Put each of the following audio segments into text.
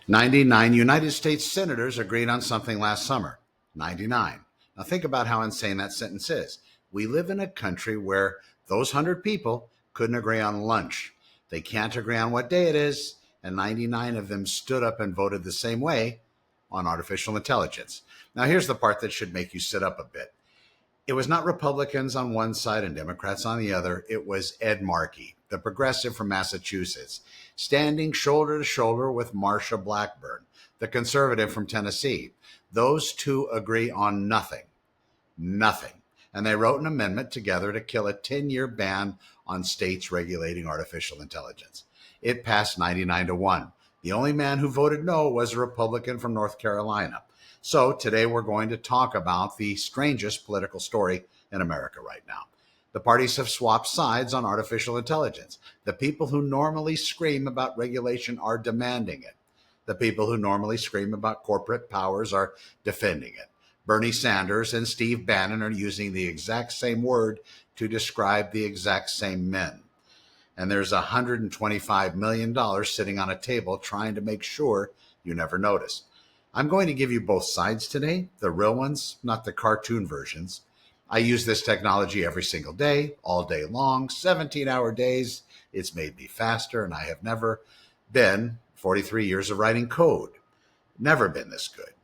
99 United States senators agreed on something last summer. 99. Now think about how insane that sentence is. We live in a country where those 100 people couldn't agree on lunch. They can't agree on what day it is, and 99 of them stood up and voted the same way on artificial intelligence. Now here's the part that should make you sit up a bit. It was not Republicans on one side and Democrats on the other. It was Ed Markey, the progressive from Massachusetts, standing shoulder to shoulder with Marsha Blackburn, the conservative from Tennessee. Those two agree on nothing. Nothing. And they wrote an amendment together to kill a 10-year ban on states regulating artificial intelligence. It passed 99-1. The only man who voted no was a Republican from North Carolina. So today we're going to talk about the strangest political story in America right now. The parties have swapped sides on artificial intelligence. The people who normally scream about regulation are demanding it. The people who normally scream about corporate powers are defending it. Bernie Sanders and Steve Bannon are using the exact same word to describe the exact same men. And there's $125 million sitting on a table trying to make sure you never notice. I'm going to give you both sides today, the real ones, not the cartoon versions. I use this technology every single day, all day long, 17-hour days. It's made me faster, and I have never been 43 years of writing code. Never been this good.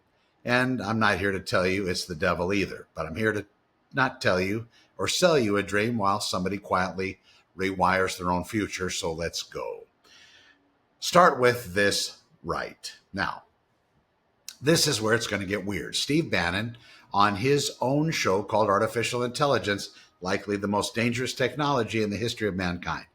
And I'm not here to tell you it's the devil either, but I'm here to not tell you or sell you a dream while somebody quietly rewires their own future. So let's go. Start with this right. Now, this is where it's going to get weird. Steve Bannon, on his own show called Artificial Intelligence, likely the most dangerous technology in the history of mankind.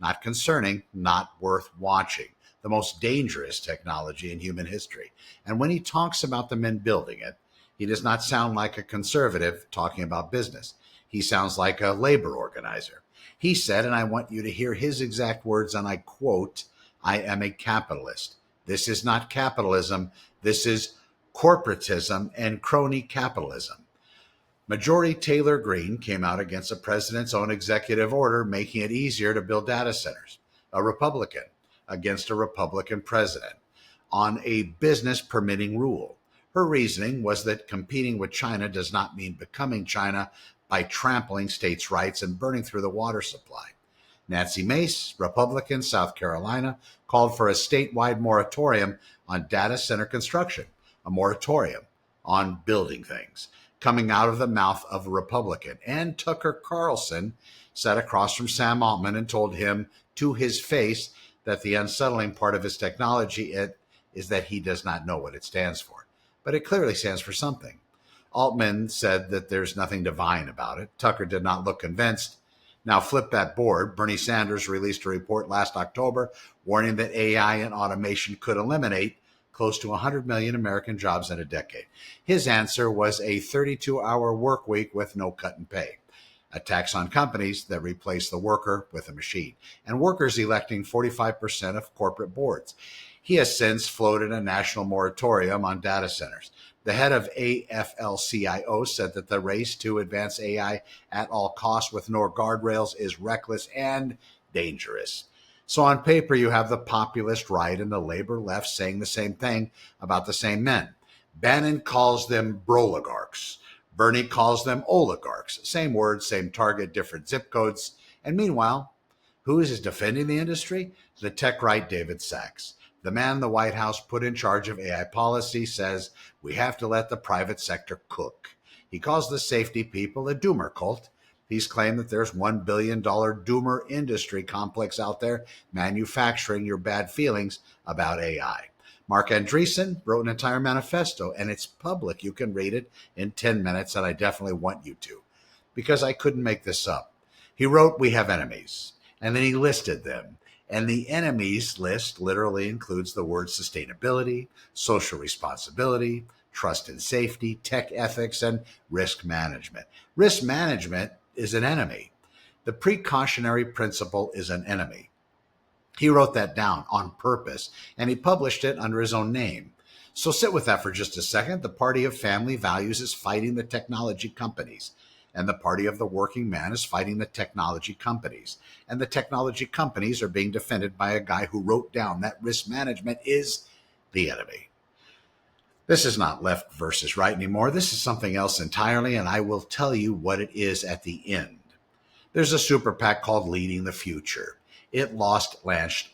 Not concerning, not worth watching. The most dangerous technology in human history. And when he talks about the men building it, he does not sound like a conservative talking about business. He sounds like a labor organizer. He said, and I want you to hear his exact words, and I quote, "I am a capitalist. This is not capitalism. This is corporatism and crony capitalism." Majority Taylor Greene came out against the president's own executive order making it easier to build data centers. A Republican against a Republican president on a business permitting rule. Her reasoning was that competing with China does not mean becoming China by trampling states' rights and burning through the water supply. Nancy Mace, Republican, South Carolina, called for a statewide moratorium on data center construction, a moratorium on building things, coming out of the mouth of a Republican. And Tucker Carlson sat across from Sam Altman and told him to his face that the unsettling part of his technology is that he does not know what it stands for. But it clearly stands for something. Altman said that there's nothing divine about it. Tucker did not look convinced. Now flip that board. Bernie Sanders released a report last October warning that AI and automation could eliminate close to 100 million American jobs in a decade. His answer was a 32-hour work week with no cut in pay, a tax on companies that replace the worker with a machine, and workers electing 45% of corporate boards. He has since floated a national moratorium on data centers. The head of AFL-CIO said that the race to advance AI at all costs with no guardrails is reckless and dangerous. So on paper, you have the populist right and the labor left saying the same thing about the same men. Bannon calls them broligarchs. Bernie calls them oligarchs. Same word, same target, different zip codes. And meanwhile, who is defending the industry? The tech right David Sachs. The man the White House put in charge of AI policy says we have to let the private sector cook. He calls the safety people a doomer cult. He's claimed that there's $1 billion doomer industry complex out there manufacturing your bad feelings about AI. Mark Andreessen wrote an entire manifesto, and it's public. You can read it in 10 minutes, and I definitely want you to, because I couldn't make this up. He wrote, "We have enemies," and then he listed them. And the enemies list literally includes the words sustainability, social responsibility, trust and safety, tech ethics, and risk management. Risk management is an enemy. The precautionary principle is an enemy. He wrote that down on purpose, and he published it under his own name. So sit with that for just a second. The party of family values is fighting the technology companies, and the party of the working man is fighting the technology companies. And the technology companies are being defended by a guy who wrote down that risk management is the enemy. This is not left versus right anymore. This is something else entirely, and I will tell you what it is at the end. There's a super PAC called Leading the Future. It launched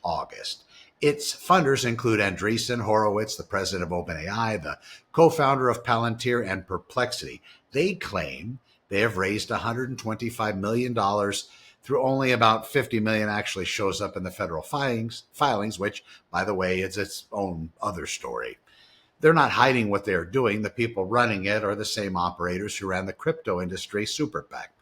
August. Its funders include Andreessen Horowitz, the president of OpenAI, the co-founder of Palantir, and Perplexity. They claim they have raised $125 million through only about $50 million actually shows up in the federal filings, which, by the way, is its own other story. They're not hiding what they're doing. The people running it are the same operators who ran the crypto industry super PAC.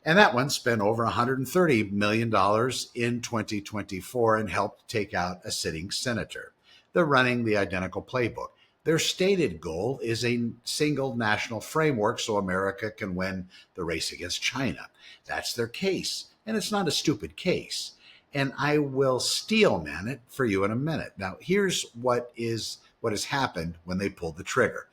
And that one spent over $130 million in 2024 and helped take out a sitting senator. They're running the identical playbook. Their stated goal is a single national framework so America can win the race against China. That's their case, and it's not a stupid case. And I will steel man it for you in a minute. Now, here's what has happened when they pulled the trigger.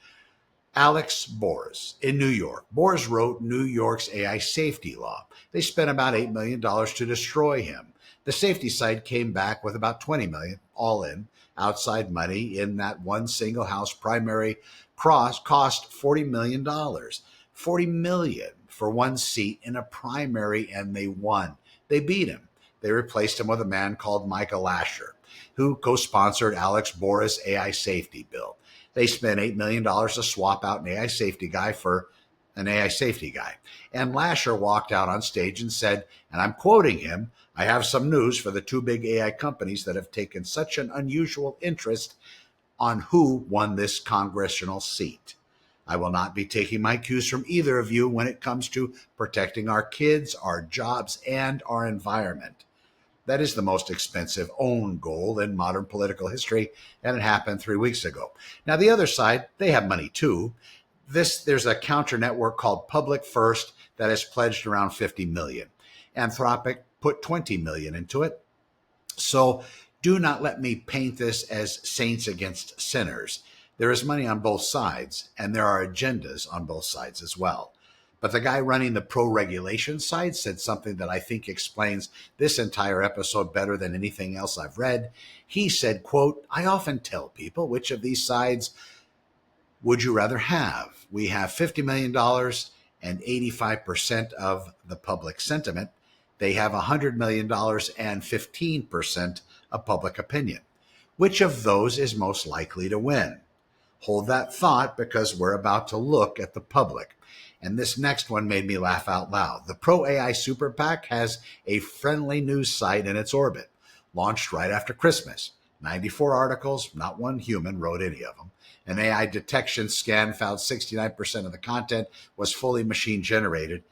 Alex Bors in New York. Bors wrote New York's AI safety law. They spent about $8 million to destroy him. The safety side came back with about $20 million, all in, outside money in that one single house primary cost $40 million. $40 million for one seat in a primary, and they won. They beat him. They replaced him with a man called Michael Lasher, who co-sponsored Alex Bors' AI safety bill. They spent $8 million to swap out an AI safety guy for an AI safety guy. And Lasher walked out on stage and said, and I'm quoting him, "I have some news for the two big AI companies that have taken such an unusual interest on who won this congressional seat. I will not be taking my cues from either of you when it comes to protecting our kids, our jobs, and our environment." That is the most expensive own goal in modern political history, and it happened 3 weeks ago. Now, the other side, they have money too. There's a counter network called Public First that has pledged around $50 million. Anthropic put $20 million into it. So do not let me paint this as saints against sinners. There is money on both sides, and there are agendas on both sides as well. But the guy running the pro-regulation side said something that I think explains this entire episode better than anything else I've read. He said, quote, "I often tell people which of these sides would you rather have? We have $50 million and 85% of the public sentiment. They have $100 million and 15% of public opinion. Which of those is most likely to win?" Hold that thought because we're about to look at the public. And this next one made me laugh out loud. The Pro AI Super PAC has a friendly news site in its orbit, launched right after Christmas. 94 articles, not one human wrote any of them. An AI detection scan found 69% of the content was fully machine generated,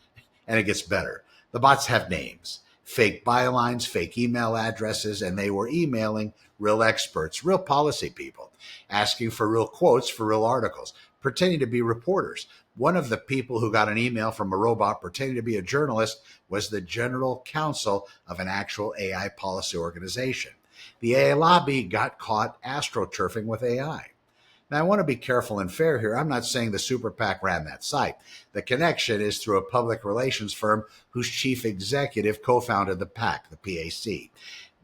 and it gets better. The bots have names, fake bylines, fake email addresses, and they were emailing real experts, real policy people, asking for real quotes for real articles, pretending to be reporters. One of the people who got an email from a robot pretending to be a journalist was the general counsel of an actual AI policy organization. The AI lobby got caught astroturfing with AI. Now, I want to be careful and fair here. I'm not saying the Super PAC ran that site. The connection is through a public relations firm whose chief executive co-founded the PAC, the PAC.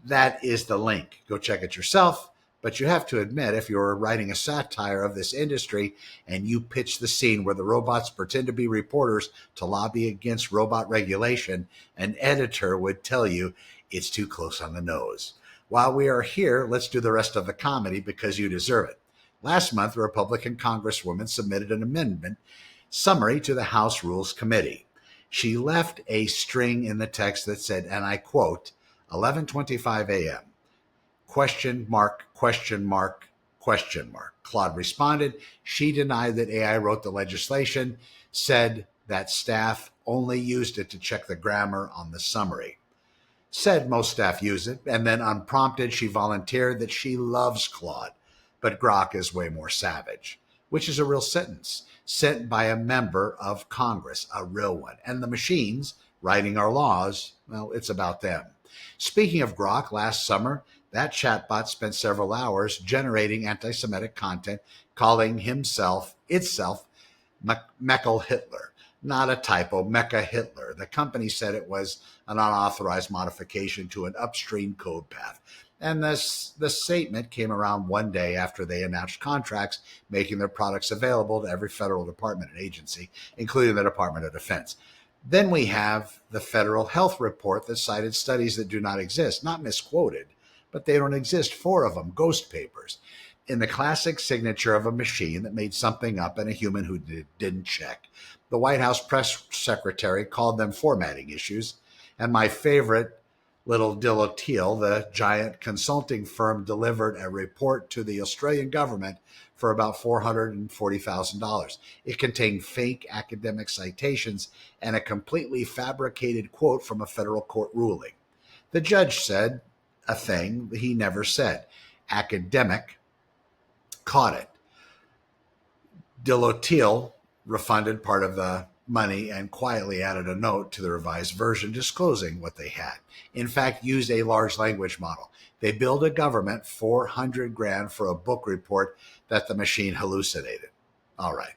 That is the link. Go check it yourself. But you have to admit, if you're writing a satire of this industry and you pitch the scene where the robots pretend to be reporters to lobby against robot regulation, an editor would tell you it's too close on the nose. While we are here, let's do the rest of the comedy because you deserve it. Last month, a Republican Congresswoman submitted an amendment summary to the House Rules Committee. She left a string in the text that said, and I quote, 11:25 a.m. Question mark, question mark, question mark. Claude responded. She denied that AI wrote the legislation, said that staff only used it to check the grammar on the summary. Said most staff use it, and then unprompted, she volunteered that she loves Claude, but Grok is way more savage, which is a real sentence sent by a member of Congress, a real one. And the machines writing our laws, well, it's about them. Speaking of Grok, last summer, that chatbot spent several hours generating anti-Semitic content, calling itself Meckel Hitler. Not a typo, Mecha Hitler. The company said it was an unauthorized modification to an upstream code path. And the statement came around one day after they announced contracts making their products available to every federal department and agency, including the Department of Defense. Then we have the Federal Health Report that cited studies that do not exist, not misquoted, but they don't exist. 4 of them, ghost papers, in the classic signature of a machine that made something up and a human who didn't check. The White House press secretary called them formatting issues. And my favorite little Deloitte, the giant consulting firm, delivered a report to the Australian government for about $440,000. It contained fake academic citations and a completely fabricated quote from a federal court ruling. The judge said a thing he never said. Academic caught it. Deloitte refunded part of the money and quietly added a note to the revised version disclosing what they had. In fact, used a large language model. They billed a government $400,000 for a book report that the machine hallucinated. All right,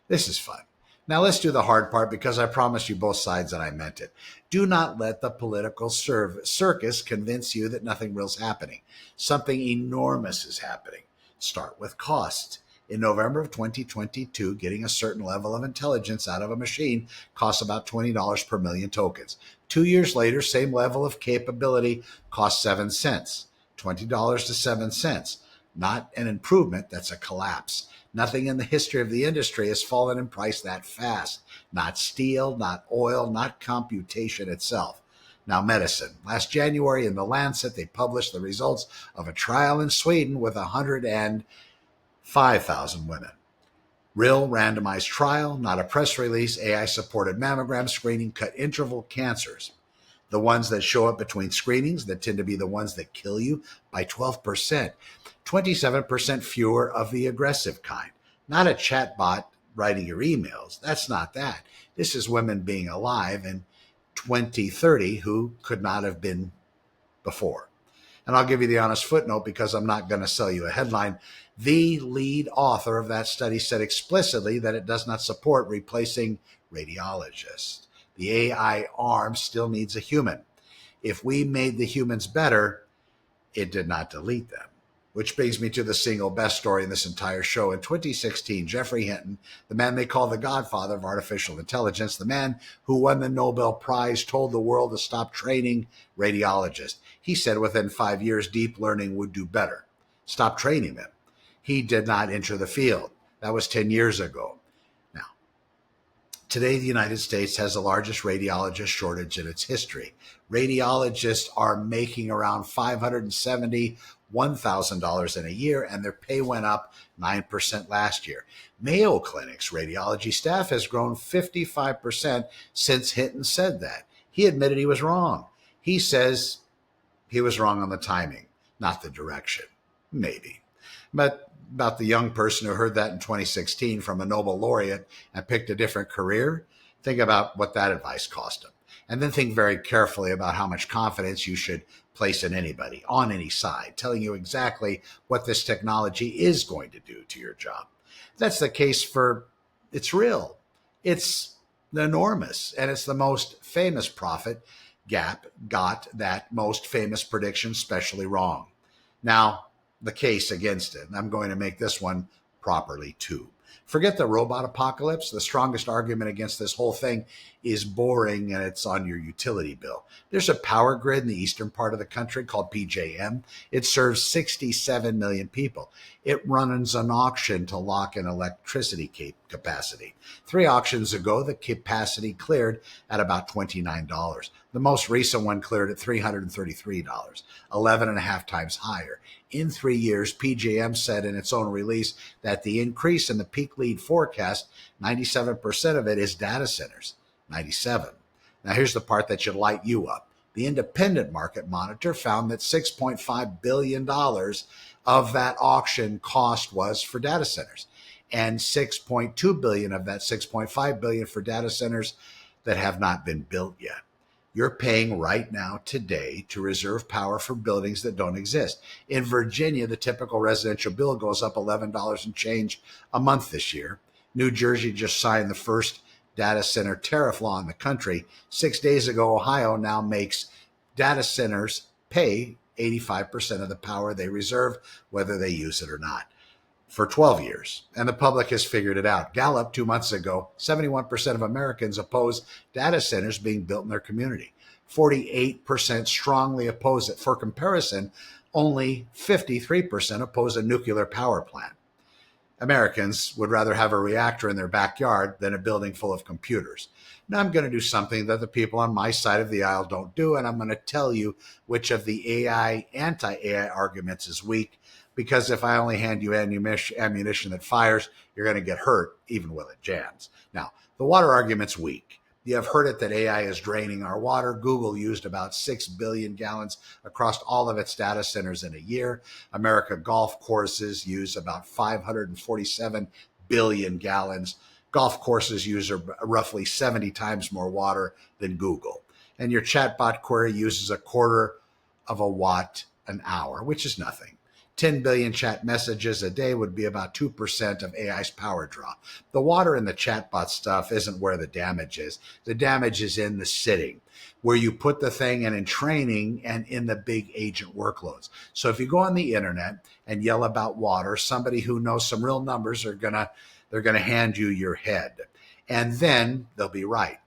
this is fun. Now let's do the hard part, because I promised you both sides and I meant it. Do not let the political circus convince you that nothing real's happening. Something enormous is happening. Start with cost. In November of 2022, getting a certain level of intelligence out of a machine costs about $20 per million tokens. 2 years later, same level of capability costs 7 cents. $20 to 7 cents. Not an improvement, that's a collapse. Nothing in the history of the industry has fallen in price that fast. Not steel, not oil, not computation itself. Now, medicine. Last January in the Lancet, they published the results of a trial in Sweden with 105,000 women. Real randomized trial, not a press release. AI-supported mammogram screening cut interval cancers. The ones that show up between screenings that tend to be the ones that kill you by 12%. 27% fewer of the aggressive kind. Not a chatbot writing your emails. That's not that. This is women being alive in 2030 who could not have been before. And I'll give you the honest footnote because I'm not going to sell you a headline. The lead author of that study said explicitly that it does not support replacing radiologists. The AI arm still needs a human. If we made the humans better, it did not delete them. Which brings me to the single best story in this entire show. In 2016, Geoffrey Hinton, the man they call the godfather of artificial intelligence, the man who won the Nobel Prize, told the world to stop training radiologists. He said within 5 years, deep learning would do better. Stop training them. He did not enter the field. That was 10 years ago. Now, today, the United States has the largest radiologist shortage in its history. Radiologists are making around $571,000 in a year, and their pay went up 9% last year. Mayo Clinic's radiology staff has grown 55% since Hinton said that. He admitted he was wrong. He says he was wrong on the timing, not the direction. Maybe. But about the young person who heard that in 2016 from a Nobel laureate and picked a different career, think about what that advice cost him. And then think very carefully about how much confidence you should place in anybody on any side, telling you exactly what this technology is going to do to your job. That's the case for, it's real. It's enormous. And it's the most famous prophet Gap got that most famous prediction specially wrong. Now, the case against it, and I'm going to make this one properly too. Forget the robot apocalypse. The strongest argument against this whole thing is boring, and it's on your utility bill. There's a power grid in the eastern part of the country called PJM. It serves 67 million people. It runs an auction to lock in electricity capacity. 3 auctions ago, the capacity cleared at about $29. The most recent one cleared at $333, 11 and a half times higher. In 3 years, PJM said in its own release that the increase in the peak lead forecast, 97% of it is data centers. 97. Now here's the part that should light you up. The independent market monitor found that $6.5 billion of that auction cost was for data centers, and $6.2 billion of that $6.5 billion for data centers that have not been built yet. You're paying right now today to reserve power for buildings that don't exist. In Virginia, the typical residential bill goes up $11 and change a month this year. New Jersey just signed the first data center tariff law in the country. 6 days ago, Ohio now makes data centers pay 85% of the power they reserve, whether they use it or not, for 12 years. And the public has figured it out. Gallup 2 months ago, 71% of Americans oppose data centers being built in their community. 48% strongly oppose it. For comparison, only 53% oppose a nuclear power plant. Americans would rather have a reactor in their backyard than a building full of computers. Now I'm going to do something that the people on my side of the aisle don't do, and I'm going to tell you which of the anti-AI arguments is weak, because if I only hand you ammunition that fires, you're going to get hurt even when it jams. Now, the water argument's weak. You have heard it that AI is draining our water. Google used about 6 billion gallons across all of its data centers in a year. America golf courses use about 547 billion gallons. Golf courses use roughly 70 times more water than Google. And your chatbot query uses a quarter of a watt an hour, which is nothing. 10 billion chat messages a day would be about 2% of AI's power draw. The water in the chatbot stuff isn't where the damage is. The damage is in the sitting, where you put the thing and in training and in the big agent workloads. So if you go on the internet and yell about water, somebody who knows some real numbers they're gonna hand you your head. And then they'll be right.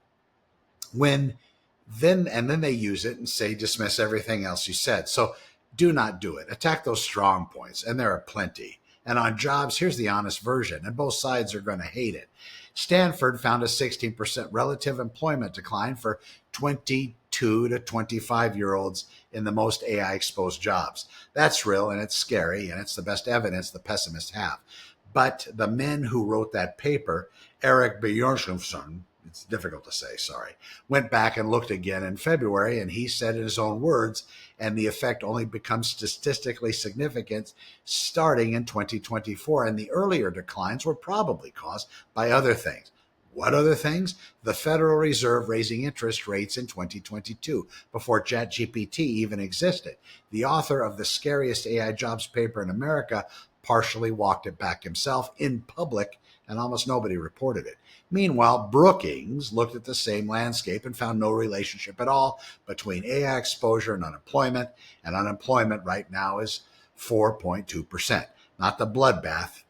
Then they use it and say dismiss everything else you said. So do not do it. Attack those strong points, and there are plenty. And on jobs, here's the honest version, and both sides are going to hate it. Stanford found a 16% relative employment decline for 22 to 25-year-olds in the most AI-exposed jobs. That's real, and it's scary, and it's the best evidence the pessimists have. But the men who wrote that paper, Eric Bjornsson, it's difficult to say, sorry, went back and looked again in February, and he said in his own words, and the effect only becomes statistically significant starting in 2024, and the earlier declines were probably caused by other things. What other things? The Federal Reserve raising interest rates in 2022, before ChatGPT even existed. The author of the scariest AI jobs paper in America partially walked it back himself in public, and almost nobody reported it. Meanwhile, Brookings looked at the same landscape and found no relationship at all between AI exposure and unemployment right now is 4.2%. Not the bloodbath,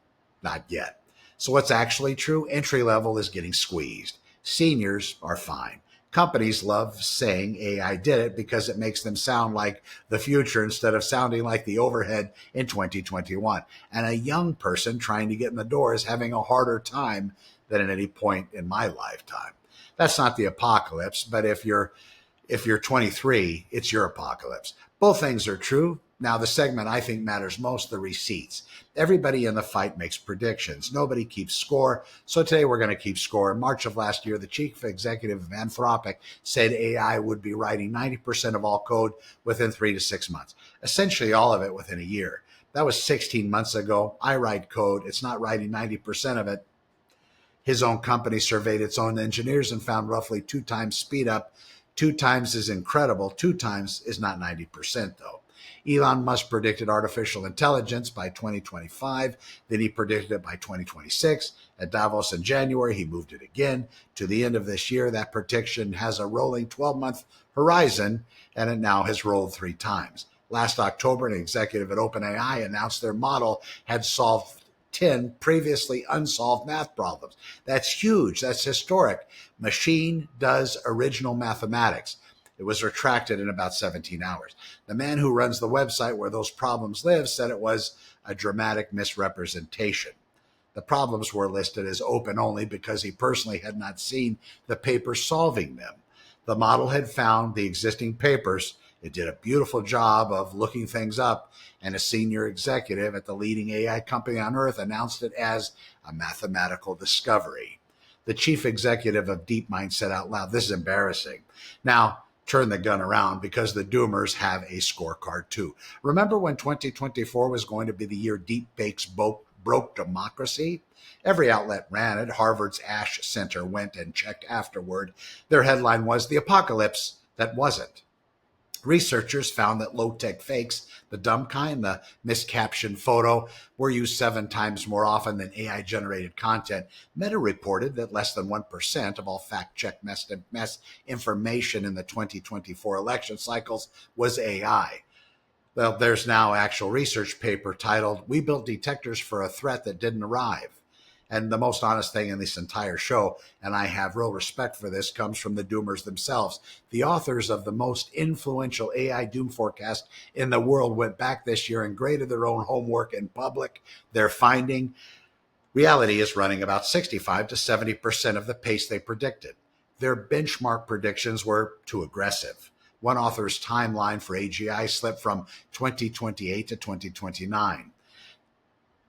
not yet. So what's actually true? Entry level is getting squeezed. Seniors are fine. Companies love saying AI did it because it makes them sound like the future instead of sounding like the overhead in 2021. And a young person trying to get in the door is having a harder time than at any point in my lifetime. That's not the apocalypse, but if you're 23, it's your apocalypse. Both things are true. Now, the segment I think matters most, the receipts. Everybody in the fight makes predictions. Nobody keeps score. So today we're going to keep score. In March of last year, the chief executive of Anthropic said AI would be writing 90% of all code within 3 to 6 months, essentially all of it within a year. That was 16 months ago. I write code. It's not writing 90% of it. His own company surveyed its own engineers and found roughly 2 times speed up. 2 times is incredible. 2 times is not 90%, though. Elon Musk predicted artificial intelligence by 2025. Then he predicted it by 2026. At Davos in January, he moved it again to the end of this year. That prediction has a rolling 12-month horizon, and it now has rolled 3 times. Last October, an executive at OpenAI announced their model had solved 10 previously unsolved math problems. That's huge. That's historic. Machine does original mathematics. It was retracted in about 17 hours. The man who runs the website where those problems live said it was a dramatic misrepresentation. The problems were listed as open only because he personally had not seen the papers solving them. The model had found the existing papers. It did a beautiful job of looking things up, and a senior executive at the leading AI company on earth announced it as a mathematical discovery. The chief executive of DeepMind said out loud, "This is embarrassing." Now, turn the gun around, because the doomers have a scorecard too. Remember when 2024 was going to be the year deepfakes broke democracy? Every outlet ran it. Harvard's Ash Center went and checked afterward. Their headline was "The Apocalypse That Wasn't." Researchers found that low-tech fakes, the dumb kind, the miscaptioned photo, were used 7 times more often than AI-generated content. Meta reported that less than 1% of all fact-check mess information in the 2024 election cycles was AI. Well, there's now actual research paper titled, "We Built Detectors for a Threat That Didn't Arrive." And the most honest thing in this entire show, and I have real respect for this, comes from the doomers themselves. The authors of the most influential AI doom forecast in the world went back this year and graded their own homework in public. They're finding reality is running about 65 to 70% of the pace they predicted. Their benchmark predictions were too aggressive. One author's timeline for AGI slipped from 2028 to 2029.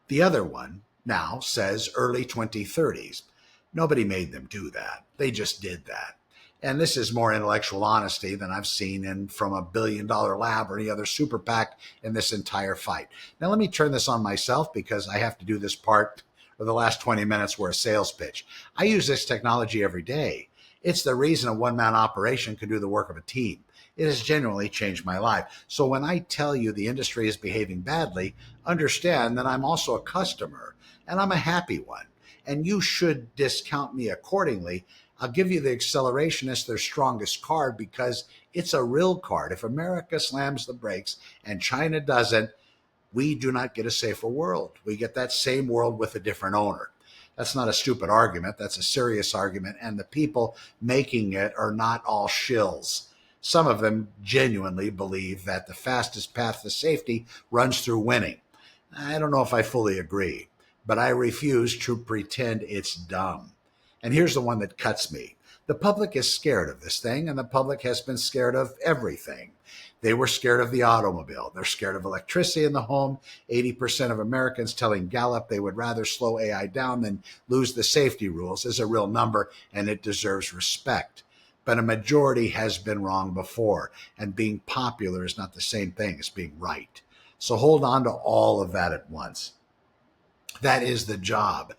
The other one now says early 2030s. Nobody made them do that. They just did that. And this is more intellectual honesty than I've seen from a billion-dollar lab or any other super PAC in this entire fight. Now, let me turn this on myself because I have to do this part of the last 20 minutes were a sales pitch. I use this technology every day. It's the reason a one-man operation can do the work of a team. It has genuinely changed my life. So when I tell you the industry is behaving badly, understand that I'm also a customer and I'm a happy one. And you should discount me accordingly. I'll give you the accelerationist their strongest card because it's a real card. If America slams the brakes and China doesn't, we do not get a safer world. We get that same world with a different owner. That's not a stupid argument. That's a serious argument. And the people making it are not all shills. Some of them genuinely believe that the fastest path to safety runs through winning. I don't know if I fully agree, but I refuse to pretend it's dumb. And here's the one that cuts me. The public is scared of this thing, and the public has been scared of everything. They were scared of the automobile. They're scared of electricity in the home. 80% of Americans telling Gallup they would rather slow AI down than lose the safety rules is a real number, and it deserves respect. But a majority has been wrong before, and being popular is not the same thing as being right. So hold on to all of that at once. That is the job.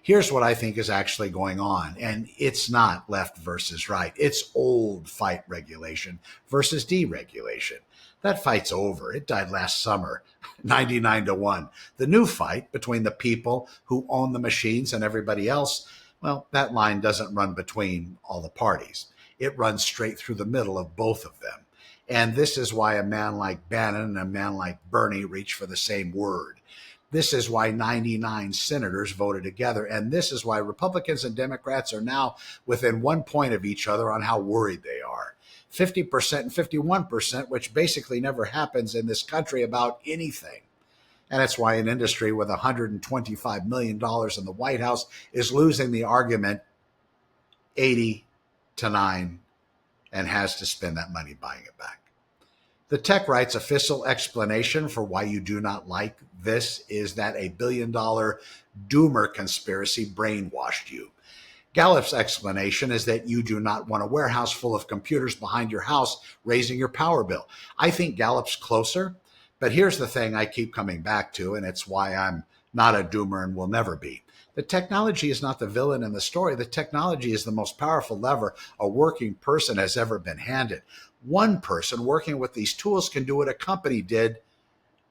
Here's what I think is actually going on, and it's not left versus right. It's old fight regulation versus deregulation. That fight's over. It died last summer, 99-1. The new fight between the people who own the machines and everybody else, well, that line doesn't run between all the parties. It runs straight through the middle of both of them. And this is why a man like Bannon and a man like Bernie reach for the same word. This is why 99 senators voted together. And this is why Republicans and Democrats are now within 1 point of each other on how worried they are. 50% and 51%, which basically never happens in this country about anything. And that's why an industry with $125 million in the White House is losing the argument 80-9 and has to spend that money buying it back. The tech right's official explanation for why you do not like this is that a billion-dollar doomer conspiracy brainwashed you. Gallup's explanation is that you do not want a warehouse full of computers behind your house raising your power bill. I think Gallup's closer, but here's the thing I keep coming back to, and it's why I'm not a doomer and will never be. The technology is not the villain in the story. The technology is the most powerful lever a working person has ever been handed. One person working with these tools can do what a company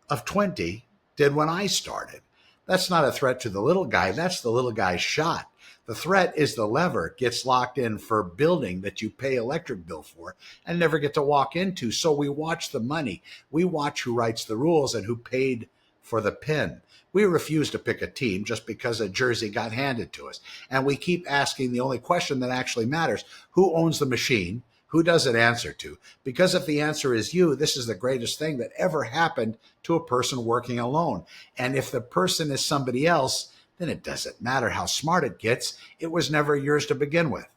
of 20 did when I started. That's not a threat to the little guy. That's the little guy's shot. The threat is the lever gets locked in for building that you pay electric bill for and never get to walk into. So we watch the money. We watch who writes the rules and who paid for the pin. We refuse to pick a team just because a jersey got handed to us. And we keep asking the only question that actually matters. Who owns the machine? Who does it answer to? Because if the answer is you, this is the greatest thing that ever happened to a person working alone. And if the person is somebody else, then it doesn't matter how smart it gets. It was never yours to begin with.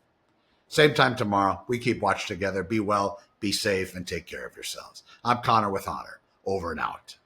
Same time tomorrow. We keep watch together. Be well, be safe, and take care of yourselves. I'm Connor with Honor. Over and out.